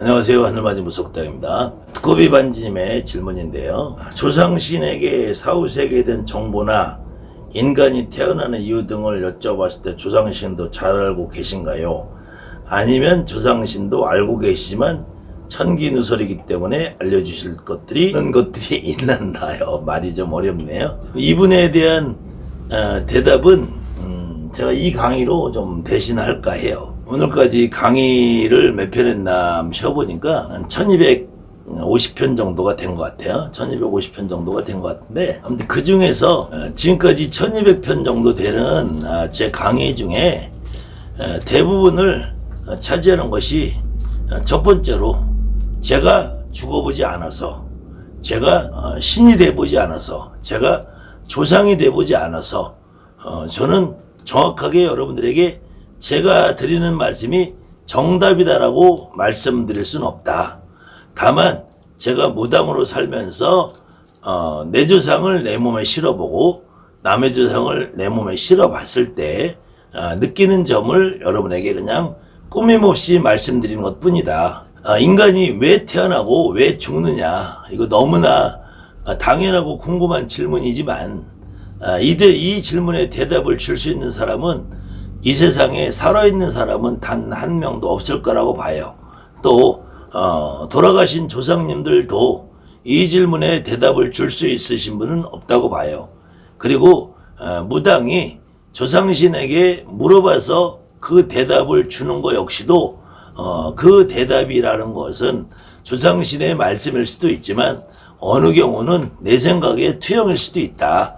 안녕하세요. 하늘맞이 무속다입니다. 두꺼비 반지님의 질문인데요. 조상신에게 사후세계에 대한 정보나 인간이 태어나는 이유 등을 여쭤봤을 때 조상신도 잘 알고 계신가요? 아니면 조상신도 알고 계시지만 천기누설이기 때문에 알려주실 것들이 있나요? 말이 좀 어렵네요. 이분에 대한 대답은 제가 이 강의로 좀 대신할까 해요. 오늘까지 강의를 몇 편 했나 쉬어보니까 한 1250편 정도가 된 것 같아요. 1250편 정도가 된 것 같은데, 아무튼 그 중에서 지금까지 1200편 정도 되는 제 강의 중에 대부분을 차지하는 것이 첫 번째로 제가 죽어보지 않아서, 제가 신이 돼보지 않아서, 제가 조상이 돼보지 않아서 저는 정확하게 여러분들에게 제가 드리는 말씀이 정답이다라고 말씀드릴 수는 없다. 다만 제가 무당으로 살면서 내 조상을 내 몸에 실어보고 남의 조상을 내 몸에 실어봤을 때 느끼는 점을 여러분에게 그냥 꾸밈없이 말씀드리는 것 뿐이다. 인간이 왜 태어나고 왜 죽느냐, 이거 너무나 당연하고 궁금한 질문이지만 이 질문에 대답을 줄 수 있는 사람은 이 세상에 살아있는 사람은 단 한 명도 없을 거라고 봐요. 또 돌아가신 조상님들도 이 질문에 대답을 줄 수 있으신 분은 없다고 봐요. 그리고 무당이 조상신에게 물어봐서 그 대답을 주는 것 역시도 그 대답이라는 것은 조상신의 말씀일 수도 있지만 어느 경우는 내 생각에 투영일 수도 있다.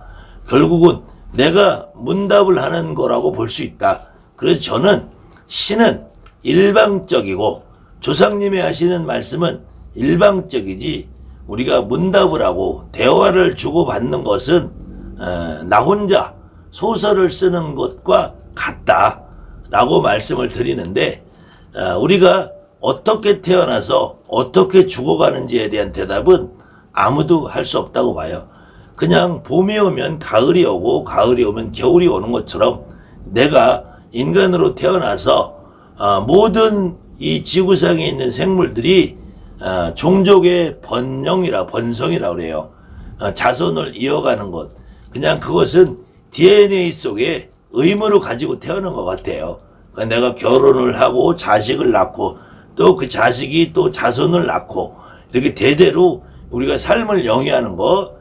결국은 내가 문답을 하는 거라고 볼 수 있다. 그래서 저는 신은 일방적이고 조상님이 하시는 말씀은 일방적이지, 우리가 문답을 하고 대화를 주고받는 것은 나 혼자 소설을 쓰는 것과 같다라고 말씀을 드리는데, 우리가 어떻게 태어나서 어떻게 죽어가는지에 대한 대답은 아무도 할 수 없다고 봐요. 그냥 봄이 오면 가을이 오고 가을이 오면 겨울이 오는 것처럼 내가 인간으로 태어나서 모든 이 지구상에 있는 생물들이 종족의 번성이라 그래요. 자손을 이어가는 것. 그냥 그것은 DNA 속에 의무로 가지고 태어난 것 같아요. 내가 결혼을 하고 자식을 낳고 또 그 자식이 또 자손을 낳고 이렇게 대대로 우리가 삶을 영위하는 거,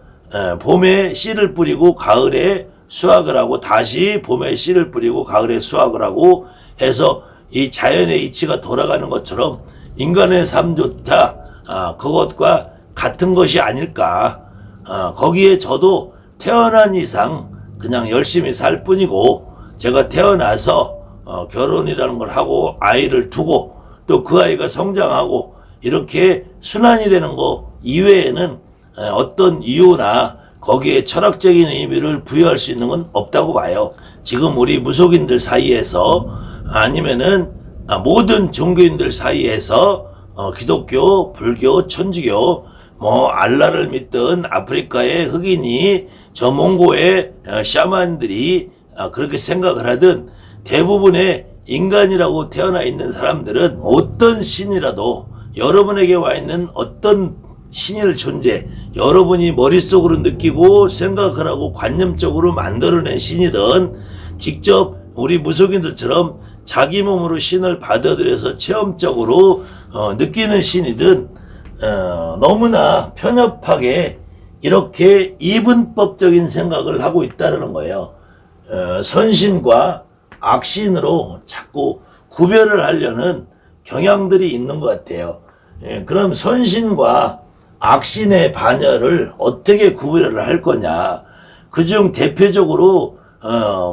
봄에 씨를 뿌리고 가을에 수확을 하고 다시 봄에 씨를 뿌리고 가을에 수확을 하고 해서 이 자연의 이치가 돌아가는 것처럼 인간의 삶조차 그것과 같은 것이 아닐까. 거기에 저도 태어난 이상 그냥 열심히 살 뿐이고, 제가 태어나서 결혼이라는 걸 하고 아이를 두고 또 그 아이가 성장하고 이렇게 순환이 되는 거 이외에는 어떤 이유나 거기에 철학적인 의미를 부여할 수 있는 건 없다고 봐요. 지금 우리 무속인들 사이에서 아니면은 모든 종교인들 사이에서 기독교, 불교, 천주교, 알라를 믿던 아프리카의 흑인이 저 몽고의 샤만들이 그렇게 생각을 하든 대부분의 인간이라고 태어나 있는 사람들은 어떤 신이라도 여러분에게 와 있는 어떤 신일 존재, 여러분이 머릿속으로 느끼고 생각을 하고 관념적으로 만들어낸 신이든 직접 우리 무속인들처럼 자기 몸으로 신을 받아들여서 체험적으로 느끼는 신이든 너무나 편협하게 이렇게 이분법적인 생각을 하고 있다는 거예요. 선신과 악신으로 자꾸 구별을 하려는 경향들이 있는 것 같아요. 그럼 선신과 악신의 반열을 어떻게 구별을 할 거냐. 그중 대표적으로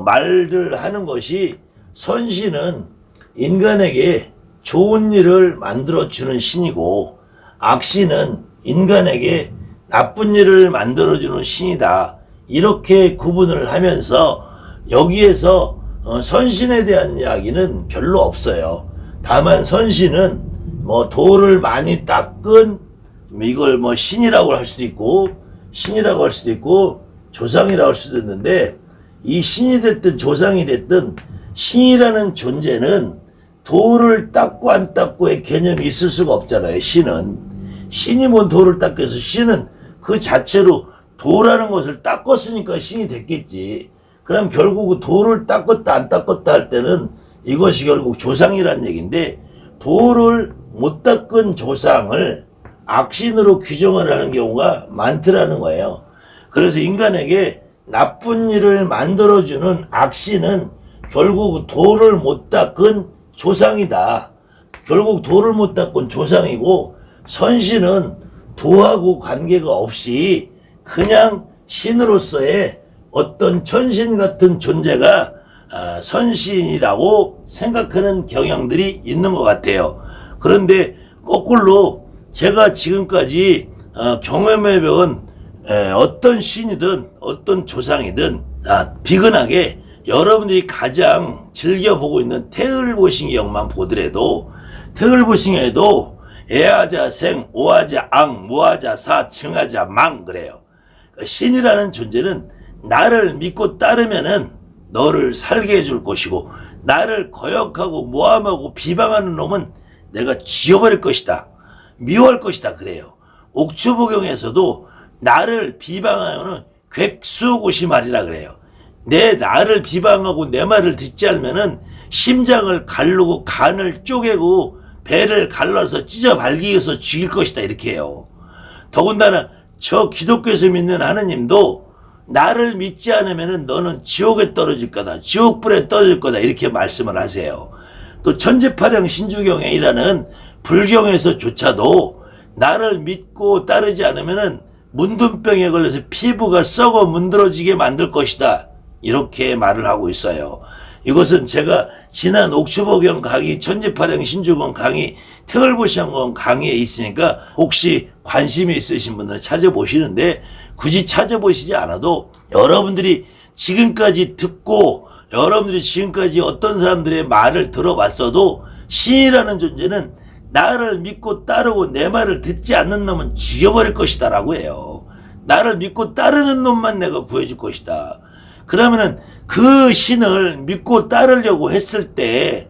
말들 하는 것이, 선신은 인간에게 좋은 일을 만들어주는 신이고 악신은 인간에게 나쁜 일을 만들어주는 신이다. 이렇게 구분을 하면서 여기에서 선신에 대한 이야기는 별로 없어요. 다만 선신은 돌을 많이 닦은, 이걸 신이라고 할 수도 있고 신이라고 할 수도 있고 조상이라고 할 수도 있는데, 이 신이 됐든 조상이 됐든 신이라는 존재는 돌을 닦고 안 닦고의 개념이 있을 수가 없잖아요. 신이 뭔 돌을 닦겠어. 신은 그 자체로 도라는 것을 닦았으니까 신이 됐겠지. 그럼 결국 돌을 닦았다 안 닦았다 할 때는 이것이 결국 조상이란 얘기인데, 돌을 못 닦은 조상을 악신으로 규정을 하는 경우가 많더라는 거예요. 그래서 인간에게 나쁜 일을 만들어주는 악신은 결국 돌을 못 닦은 조상이다. 결국 돌을 못 닦은 조상이고, 선신은 도하고 관계가 없이 그냥 신으로서의 어떤 천신 같은 존재가 선신이라고 생각하는 경향들이 있는 것 같아요. 그런데 거꾸로 제가 지금까지 경험해 본 어떤 신이든 어떤 조상이든 비근하게 여러분들이 가장 즐겨보고 있는 태을보신경만 보더라도, 태을보신경에도 애하자 생, 오하자 앙, 모하자 사, 칭하자 망 그래요. 신이라는 존재는 나를 믿고 따르면은 너를 살게 해줄 것이고, 나를 거역하고 모함하고 비방하는 놈은 내가 지워버릴 것이다, 미워할 것이다 그래요. 옥추보경에서도 나를 비방하면은 객수고시말이라 그래요. 나를 비방하고 내 말을 듣지 않으면은 심장을 가르고 간을 쪼개고 배를 갈라서 찢어 발기기 위해서 죽일 것이다 이렇게 해요. 더군다나 저 기독교에서 믿는 하느님도 나를 믿지 않으면은 너는 지옥에 떨어질 거다, 지옥불에 떨어질 거다 이렇게 말씀을 하세요. 또 천재파령 신주경이라는 불경에서조차도 나를 믿고 따르지 않으면은 문둥병에 걸려서 피부가 썩어 문드러지게 만들 것이다 이렇게 말을 하고 있어요. 이것은 제가 지난 옥추보경 강의, 천재파령 신주경 강의, 태을보신경 강의에 있으니까 혹시 관심이 있으신 분들은 찾아보시는데, 굳이 찾아보시지 않아도 여러분들이 지금까지 듣고 여러분들이 지금까지 어떤 사람들의 말을 들어봤어도 신이라는 존재는 나를 믿고 따르고 내 말을 듣지 않는 놈은 죽여버릴 것이다 라고 해요. 나를 믿고 따르는 놈만 내가 구해줄 것이다. 그러면은 그 신을 믿고 따르려고 했을 때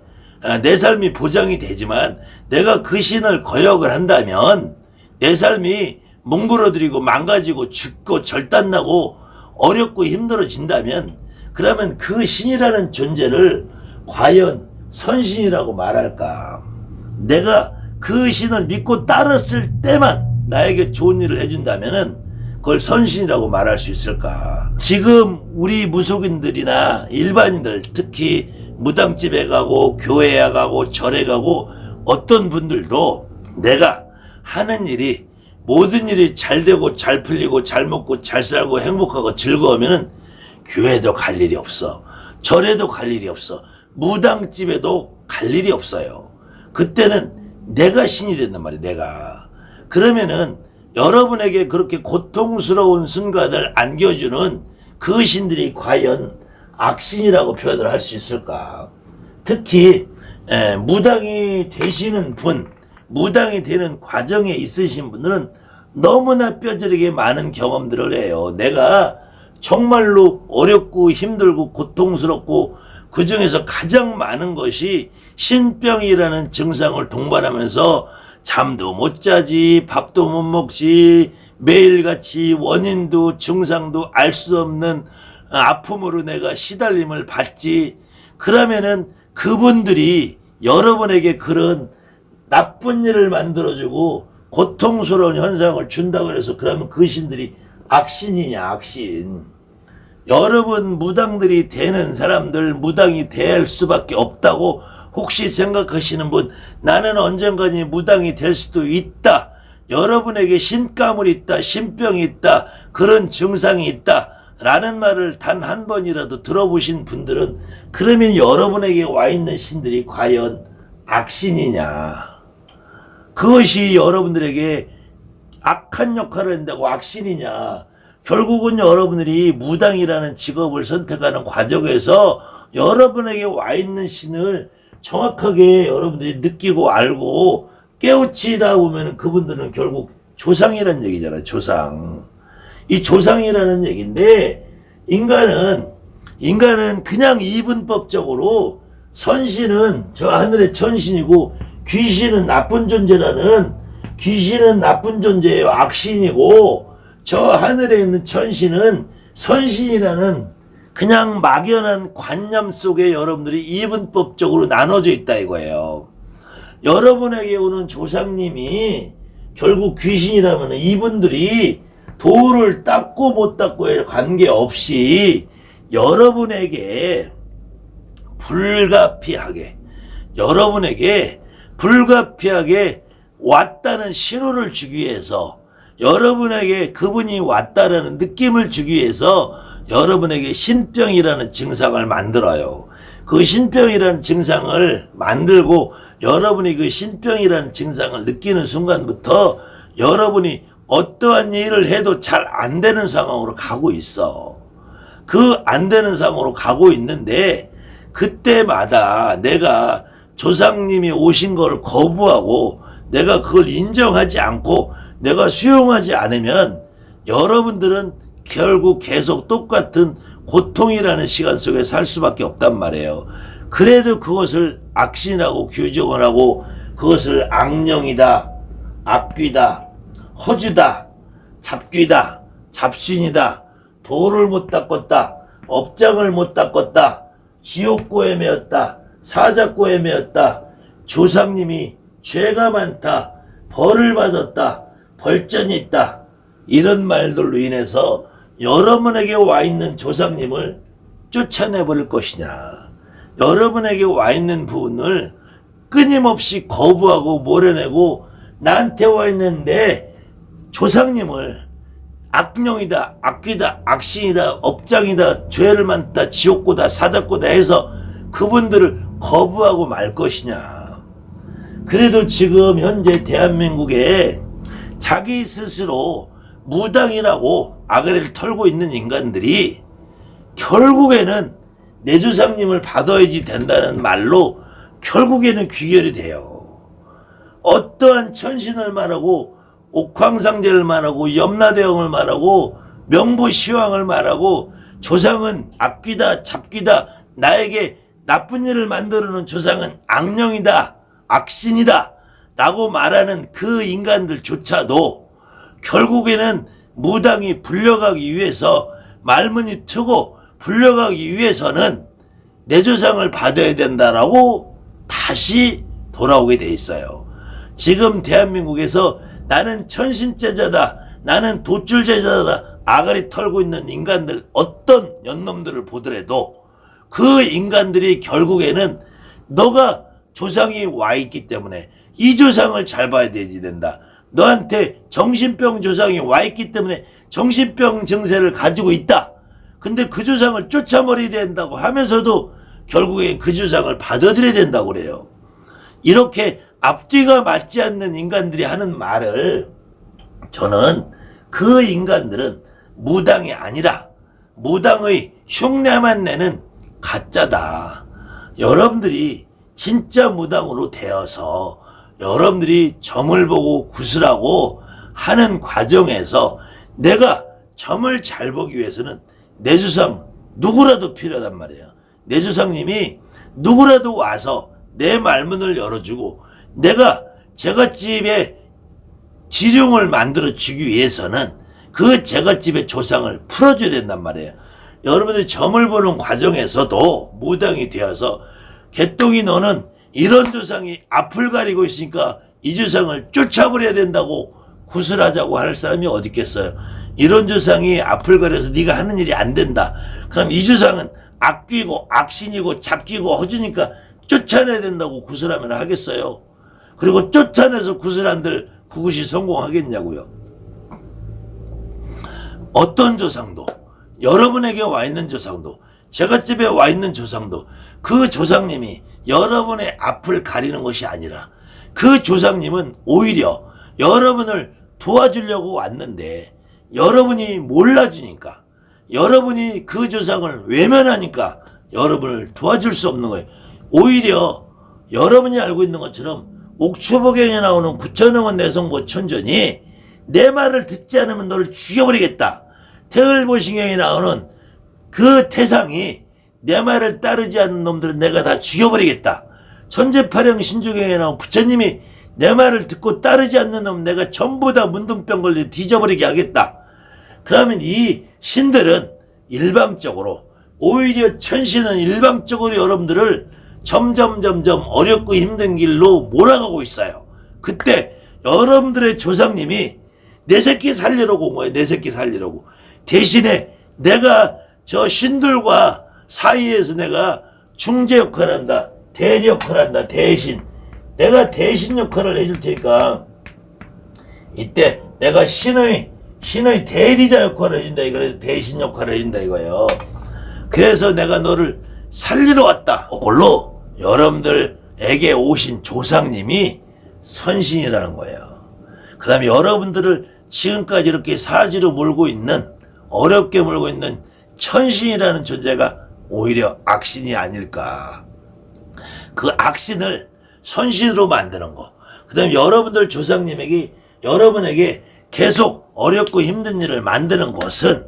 내 삶이 보장이 되지만, 내가 그 신을 거역을 한다면 내 삶이 뭉그러들이고 망가지고 죽고 절단나고 어렵고 힘들어진다면, 그러면 그 신이라는 존재를 과연 선신이라고 말할까? 내가 그 신을 믿고 따랐을 때만 나에게 좋은 일을 해준다면은 그걸 선신이라고 말할 수 있을까? 지금 우리 무속인들이나 일반인들, 특히 무당집에 가고 교회에 가고 절에 가고 어떤 분들도 내가 하는 일이, 모든 일이 잘 되고 잘 풀리고 잘 먹고 잘 살고 행복하고 즐거우면은 교회도 갈 일이 없어, 절에도 갈 일이 없어, 무당집에도 갈 일이 없어요. 그때는 내가 신이 된단 말이야, 내가. 그러면은 여러분에게 그렇게 고통스러운 순간을 안겨주는 그 신들이 과연 악신이라고 표현을 할 수 있을까? 특히 무당이 되시는 분, 무당이 되는 과정에 있으신 분들은 너무나 뼈저리게 많은 경험들을 해요. 내가 정말로 어렵고 힘들고 고통스럽고 그 중에서 가장 많은 것이 신병이라는 증상을 동반하면서 잠도 못 자지, 밥도 못 먹지, 매일같이 원인도 증상도 알 수 없는 아픔으로 내가 시달림을 받지. 그러면은 그분들이 여러분에게 그런 나쁜 일을 만들어주고 고통스러운 현상을 준다고 해서 그러면 그 신들이 악신이냐, 악신. 여러분 무당들이 되는 사람들, 무당이 될 수밖에 없다고 혹시 생각하시는 분, 나는 언젠가니 무당이 될 수도 있다, 여러분에게 신가물이 있다, 신병이 있다, 그런 증상이 있다 라는 말을 단 한 번이라도 들어보신 분들은, 그러면 여러분에게 와 있는 신들이 과연 악신이냐, 그것이 여러분들에게 악한 역할을 한다고 악신이냐. 결국은 여러분들이 무당이라는 직업을 선택하는 과정에서 여러분에게 와 있는 신을 정확하게 여러분들이 느끼고 알고 깨우치다 보면 그분들은 결국 조상이라는 얘기잖아요. 조상. 이 조상이라는 얘기인데, 인간은 그냥 이분법적으로 선신은 저 하늘의 천신이고 귀신은 나쁜 존재라는, 귀신은 나쁜 존재예요. 악신이고 저 하늘에 있는 천신은 선신이라는 그냥 막연한 관념 속에 여러분들이 이분법적으로 나눠져 있다 이거예요. 여러분에게 오는 조상님이 결국 귀신이라면 이분들이 도를 닦고 못 닦고에 관계없이 여러분에게 불가피하게 왔다는 신호를 주기 위해서, 여러분에게 그분이 왔다라는 느낌을 주기 위해서 여러분에게 신병이라는 증상을 만들어요. 그 신병이라는 증상을 만들고 여러분이 그 신병이라는 증상을 느끼는 순간부터 여러분이 어떠한 일을 해도 잘 안 되는 상황으로 가고 있어. 그 안 되는 상황으로 가고 있는데 그때마다 내가 조상님이 오신 걸 거부하고 내가 그걸 인정하지 않고 내가 수용하지 않으면 여러분들은 결국 계속 똑같은 고통이라는 시간 속에 살 수밖에 없단 말이에요. 그래도 그것을 악신하고 규정을 하고 그것을 악령이다, 악귀다, 허주다, 잡귀다, 잡신이다, 도를 못 닦았다, 업장을 못 닦았다, 지옥고에 매었다, 사자고에 매었다, 조상님이 죄가 많다, 벌을 받았다, 벌전이 있다, 이런 말들로 인해서 여러분에게 와 있는 조상님을 쫓아내버릴 것이냐, 여러분에게 와 있는 부분을 끊임없이 거부하고 몰아내고 나한테 와 있는 내 조상님을 악령이다, 악귀다, 악신이다, 업장이다, 죄를 많다, 지옥고다, 사자고다 해서 그분들을 거부하고 말 것이냐. 그래도 지금 현재 대한민국에 자기 스스로 무당이라고 아가리를 털고 있는 인간들이 결국에는 내 조상님을 받아야지 된다는 말로 결국에는 귀결이 돼요. 어떠한 천신을 말하고 옥황상제를 말하고 염라대왕을 말하고 명보시왕을 말하고 조상은 악귀다, 잡귀다, 나에게 나쁜 일을 만들어놓은 조상은 악령이다, 악신이다 라고 말하는 그 인간들조차도 결국에는 무당이 불려가기 위해서 말문이 트고 불려가기 위해서는 내 조상을 받아야 된다라고 다시 돌아오게 돼 있어요. 지금 대한민국에서 나는 천신제자다, 나는 돛줄제자다 아가리 털고 있는 인간들, 어떤 연놈들을 보더라도 그 인간들이 결국에는 너가 조상이 와 있기 때문에 이 조상을 잘 봐야 되지 된다, 너한테 정신병 조상이 와 있기 때문에 정신병 증세를 가지고 있다, 근데 그 조상을 쫓아버려야 된다고 하면서도 결국엔 그 조상을 받아들여야 된다고 그래요. 이렇게 앞뒤가 맞지 않는 인간들이 하는 말을, 저는 그 인간들은 무당이 아니라 무당의 흉내만 내는 가짜다. 여러분들이 진짜 무당으로 되어서 여러분들이 점을 보고 구슬하고 하는 과정에서 내가 점을 잘 보기 위해서는 내 조상 누구라도 필요하단 말이에요. 내 조상님이 누구라도 와서 내 말문을 열어주고 내가 제갓집에 지중을 만들어 주기 위해서는 그 제갓집의 조상을 풀어줘야 된단 말이에요. 여러분들이 점을 보는 과정에서도 무당이 되어서 개똥이 너는 이런 조상이 앞을 가리고 있으니까 이 조상을 쫓아버려야 된다고 구슬하자고 할 사람이 어디 있겠어요. 이런 조상이 앞을 가려서 네가 하는 일이 안 된다, 그럼 이 조상은 악귀고 악신이고 잡귀고 허주니까 쫓아내야 된다고 구슬하면 하겠어요? 그리고 쫓아내서 구슬한들 그것이 성공하겠냐고요. 어떤 조상도, 여러분에게 와 있는 조상도, 제갓집에 와 있는 조상도 그 조상님이 여러분의 앞을 가리는 것이 아니라 그 조상님은 오히려 여러분을 도와주려고 왔는데 여러분이 몰라주니까, 여러분이 그 조상을 외면하니까 여러분을 도와줄 수 없는 거예요. 오히려 여러분이 알고 있는 것처럼 옥추보경에 나오는 구천왕원 내성보 천존이 내 말을 듣지 않으면 너를 죽여버리겠다, 태을보신경에 나오는 그 태상이 내 말을 따르지 않는 놈들은 내가 다 죽여버리겠다. 천재파령 신중에 나온 부처님이 내 말을 듣고 따르지 않는 놈 내가 전부 다 문둥병 걸려 뒤져버리게 하겠다. 그러면 이 신들은 일방적으로, 오히려 천신은 일방적으로 여러분들을 점점 어렵고 힘든 길로 몰아가고 있어요. 그때 여러분들의 조상님이 내 새끼 살리려고 온 거예요. 내 새끼 살리려고. 대신에 내가 저 신들과 사이에서 내가 중재 역할을 한다. 대리 역할을 한다. 대신. 내가 대신 역할을 해줄 테니까 이때 내가 신의 대리자 역할을 해준다. 이거래서 대신 역할을 해준다 이거예요. 그래서 내가 너를 살리러 왔다. 그걸로 여러분들에게 오신 조상님이 선신이라는 거예요. 그 다음에 여러분들을 지금까지 이렇게 사지로 몰고 있는, 어렵게 몰고 있는 천신이라는 존재가 오히려 악신이 아닐까. 그 악신을 선신으로 만드는 거. 그 다음에 여러분들 조상님에게, 여러분에게 계속 어렵고 힘든 일을 만드는 것은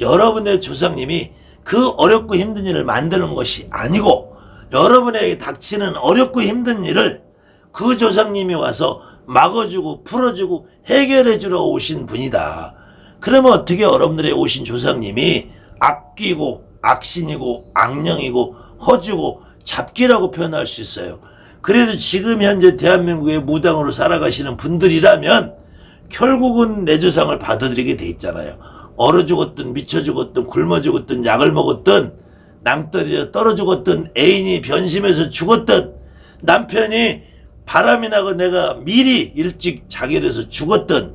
여러분의 조상님이 그 어렵고 힘든 일을 만드는 것이 아니고 여러분에게 닥치는 어렵고 힘든 일을 그 조상님이 와서 막아주고 풀어주고 해결해주러 오신 분이다. 그러면 어떻게 여러분들의 오신 조상님이 악귀고 악신이고 악령이고 허주고 잡기라고 표현할 수 있어요. 그래도 지금 현재 대한민국의 무당으로 살아가시는 분들이라면 결국은 내 조상을 받아들이게 돼 있잖아요. 얼어 죽었든 미쳐 죽었든 굶어 죽었든 약을 먹었든 낭떠러져 떨어 죽었든 애인이 변심해서 죽었든 남편이 바람이 나고 내가 미리 일찍 자결해서 죽었든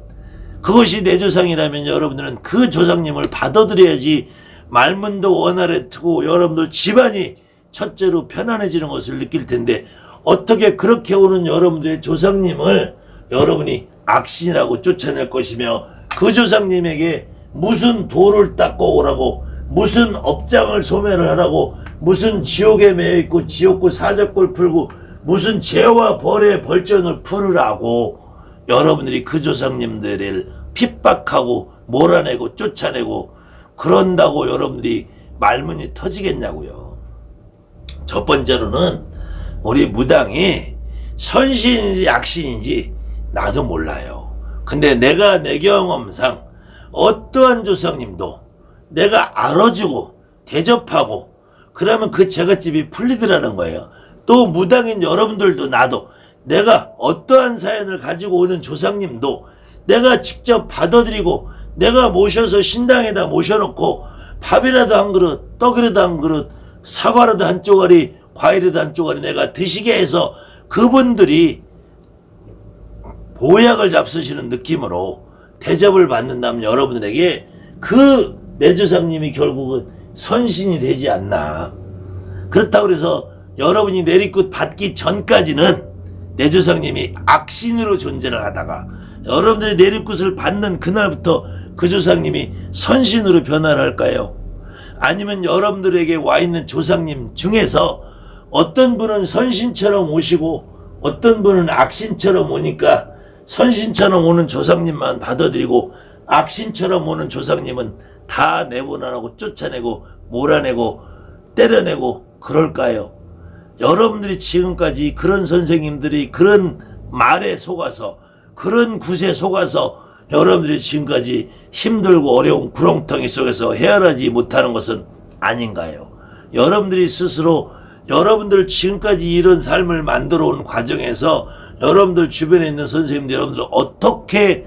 그것이 내 조상이라면 여러분들은 그 조상님을 받아들여야지 말문도 원활해 트고 여러분들 집안이 첫째로 편안해지는 것을 느낄 텐데 어떻게 그렇게 오는 여러분들의 조상님을 여러분이 악신이라고 쫓아낼 것이며 그 조상님에게 무슨 도를 닦고 오라고 무슨 업장을 소멸을 하라고 무슨 지옥에 매여있고 지옥고 사자골 풀고 무슨 죄와 벌의 벌전을 풀으라고 여러분들이 그 조상님들을 핍박하고 몰아내고 쫓아내고 그런다고 여러분들이 말문이 터지겠냐고요. 첫 번째로는 우리 무당이 선신인지 악신인지 나도 몰라요. 근데 내가 내 경험상 어떠한 조상님도 내가 알아주고 대접하고 그러면 그 제갓집이 풀리더라는 거예요. 또 무당인 여러분들도 나도 내가 어떠한 사연을 가지고 오는 조상님도 내가 직접 받아들이고 내가 모셔서 신당에다 모셔놓고 밥이라도 한 그릇, 떡이라도 한 그릇, 사과라도 한 쪼가리, 과일이라도 한 쪼가리 내가 드시게 해서 그분들이 보약을 잡수시는 느낌으로 대접을 받는다면 여러분들에게 그 내 조상님이 결국은 선신이 되지 않나. 그렇다고 해서 여러분이 내리굿 받기 전까지는 내 조상님이 악신으로 존재를 하다가 여러분들이 내리굿을 받는 그날부터 그 조상님이 선신으로 변화를 할까요? 아니면 여러분들에게 와 있는 조상님 중에서 어떤 분은 선신처럼 오시고 어떤 분은 악신처럼 오니까 선신처럼 오는 조상님만 받아들이고 악신처럼 오는 조상님은 다 내보내고 쫓아내고 몰아내고 때려내고 그럴까요? 여러분들이 지금까지 그런 선생님들이 그런 말에 속아서 그런 굿에 속아서 여러분들이 지금까지 힘들고 어려운 구렁텅이 속에서 헤어나지 못하는 것은 아닌가요? 여러분들이 스스로 여러분들 지금까지 이런 삶을 만들어 온 과정에서 여러분들 주변에 있는 선생님들 여러분들을 어떻게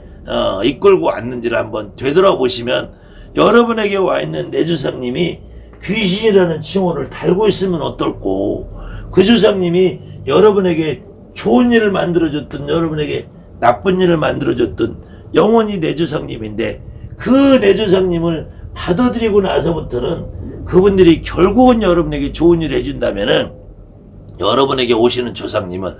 이끌고 왔는지를 한번 되돌아보시면 여러분에게 와 있는 내 조상님이 귀신이라는 칭호를 달고 있으면 어떨꼬. 그 조상님이 여러분에게 좋은 일을 만들어줬든 여러분에게 나쁜 일을 만들어줬든 영원히 내 조상님인데 그 내 조상님을 받아들이고 나서부터는 그분들이 결국은 여러분에게 좋은 일을 해준다면은 여러분에게 오시는 조상님은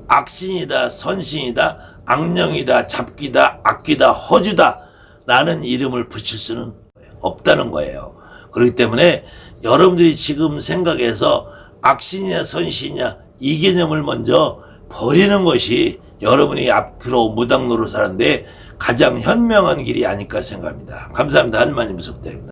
악신이다, 선신이다, 악령이다, 잡기다, 악기다, 허주다 라는 이름을 붙일 수는 없다는 거예요. 그렇기 때문에 여러분들이 지금 생각해서 악신이냐 선신이냐 이 개념을 먼저 버리는 것이 여러분이 앞으로 무당 노릇 하는데 가장 현명한 길이 아닐까 생각합니다. 감사합니다. 할머니 무석대입니다.